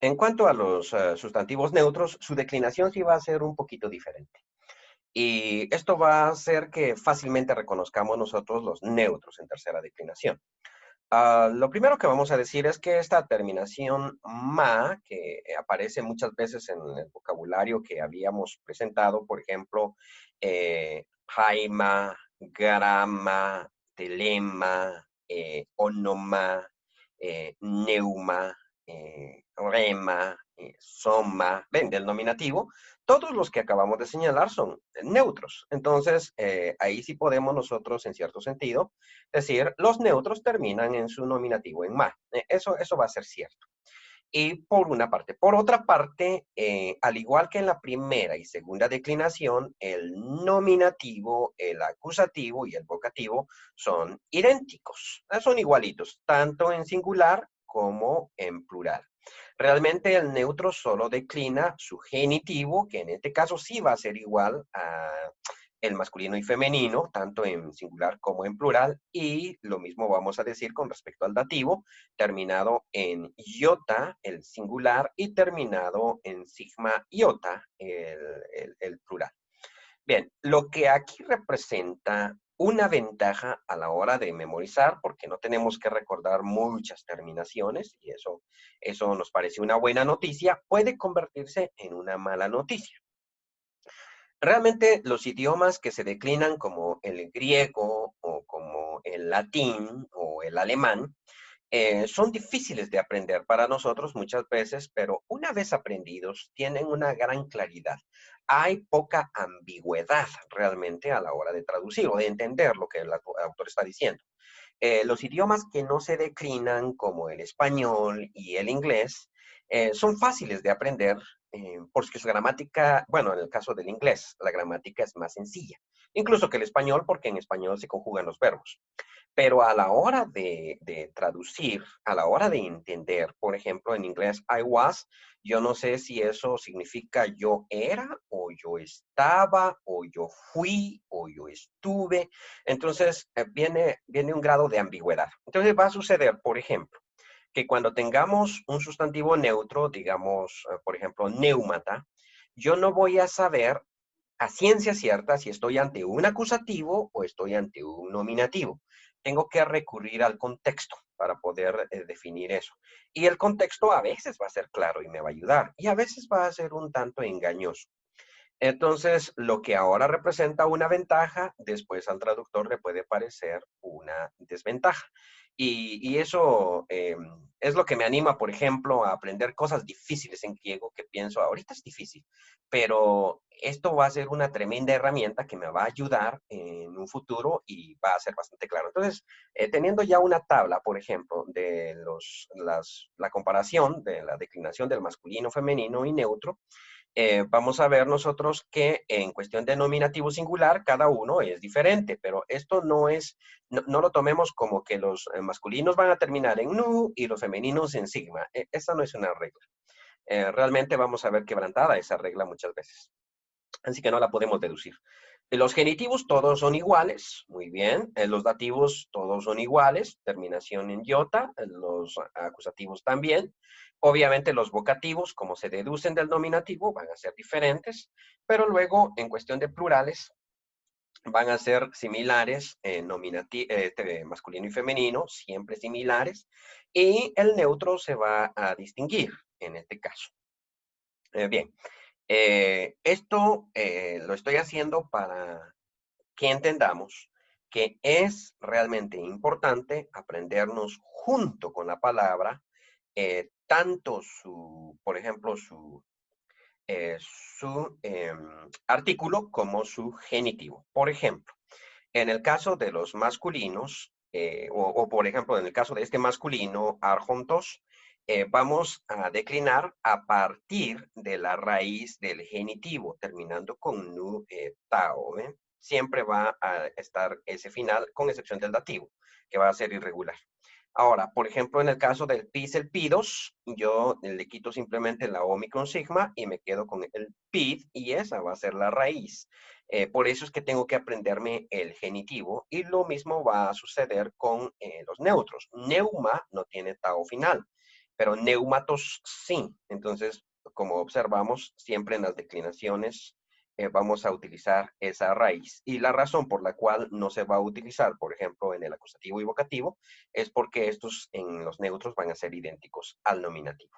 En cuanto a los sustantivos neutros, su declinación sí va a ser un poquito diferente. Y esto va a hacer que fácilmente reconozcamos nosotros los neutros en tercera declinación. Lo primero que vamos a decir es que esta terminación ma, que aparece muchas veces en el vocabulario que habíamos presentado, por ejemplo, jaima, grama, telema, onoma, neuma, rema, soma, ven, del nominativo, todos los que acabamos de señalar son neutros. Entonces, ahí sí podemos nosotros, en cierto sentido, decir, los neutros terminan en su nominativo en ma. Eso va a ser cierto. Y por una parte. Por otra parte, al igual que en la primera y segunda declinación, el nominativo, el acusativo y el vocativo son idénticos. Son igualitos, tanto en singular como en plural. Realmente el neutro solo declina su genitivo, que en este caso sí va a ser igual a el masculino y femenino, tanto en singular como en plural, y lo mismo vamos a decir con respecto al dativo, terminado en iota, el singular, y terminado en sigma iota, el plural. Bien, lo que aquí representa una ventaja a la hora de memorizar, porque no tenemos que recordar muchas terminaciones, y eso nos parece una buena noticia, puede convertirse en una mala noticia. Realmente los idiomas que se declinan como el griego o como el latín o el alemán son difíciles de aprender para nosotros muchas veces, pero una vez aprendidos tienen una gran claridad. Hay poca ambigüedad realmente a la hora de traducir o de entender lo que el autor está diciendo. Los idiomas que no se declinan, como el español y el inglés, son fáciles de aprender porque su gramática, bueno, en el caso del inglés, la gramática es más sencilla, incluso que el español, porque en español se conjugan los verbos. Pero a la hora de traducir, a la hora de entender, por ejemplo, en inglés, I was, yo no sé si eso significa yo era, o yo estaba, o yo fui, o yo estuve. Entonces, viene un grado de ambigüedad. Entonces, va a suceder, por ejemplo, que cuando tengamos un sustantivo neutro, digamos, por ejemplo, neumata, yo no voy a saber a ciencia cierta si estoy ante un acusativo o estoy ante un nominativo. Tengo que recurrir al contexto para poder definir eso. Y el contexto a veces va a ser claro y me va a ayudar, y a veces va a ser un tanto engañoso. Entonces, lo que ahora representa una ventaja, después al traductor le puede parecer una desventaja. Y eso es lo que me anima, por ejemplo, a aprender cosas difíciles en griego que pienso, ahorita es difícil, pero esto va a ser una tremenda herramienta que me va a ayudar en un futuro y va a ser bastante claro. Entonces, teniendo ya una tabla, por ejemplo, de la comparación de la declinación del masculino, femenino y neutro, vamos a ver nosotros que en cuestión de nominativo singular, cada uno es diferente, pero esto no lo tomemos como que los masculinos van a terminar en nu y los femeninos en sigma. Esa no es una regla. Realmente vamos a ver quebrantada esa regla muchas veces. Así que no la podemos deducir. Los genitivos todos son iguales, muy bien. Los dativos todos son iguales, terminación en iota, los acusativos también. Obviamente los vocativos, como se deducen del nominativo, van a ser diferentes, pero luego en cuestión de plurales van a ser similares, masculino y femenino, siempre similares, y el neutro se va a distinguir en este caso. Bien, esto lo estoy haciendo para que entendamos que es realmente importante aprendernos junto con la palabra tanto por ejemplo, su artículo como su genitivo. Por ejemplo, en el caso de los masculinos, por ejemplo, en el caso de este masculino, arjontos, vamos a declinar a partir de la raíz del genitivo, terminando con nu, tao. Siempre va a estar ese final, con excepción del dativo, que va a ser irregular. Ahora, por ejemplo, en el caso del pis, el pidos, yo le quito simplemente la omicron sigma y me quedo con el pid y esa va a ser la raíz. Por eso es que tengo que aprenderme el genitivo y lo mismo va a suceder con los neutros. Neuma no tiene tao final, pero neumatos sí. Entonces, como observamos, siempre en las declinaciones vamos a utilizar esa raíz. Y la razón por la cual no se va a utilizar, por ejemplo, en el acusativo y vocativo, es porque estos en los neutros van a ser idénticos al nominativo.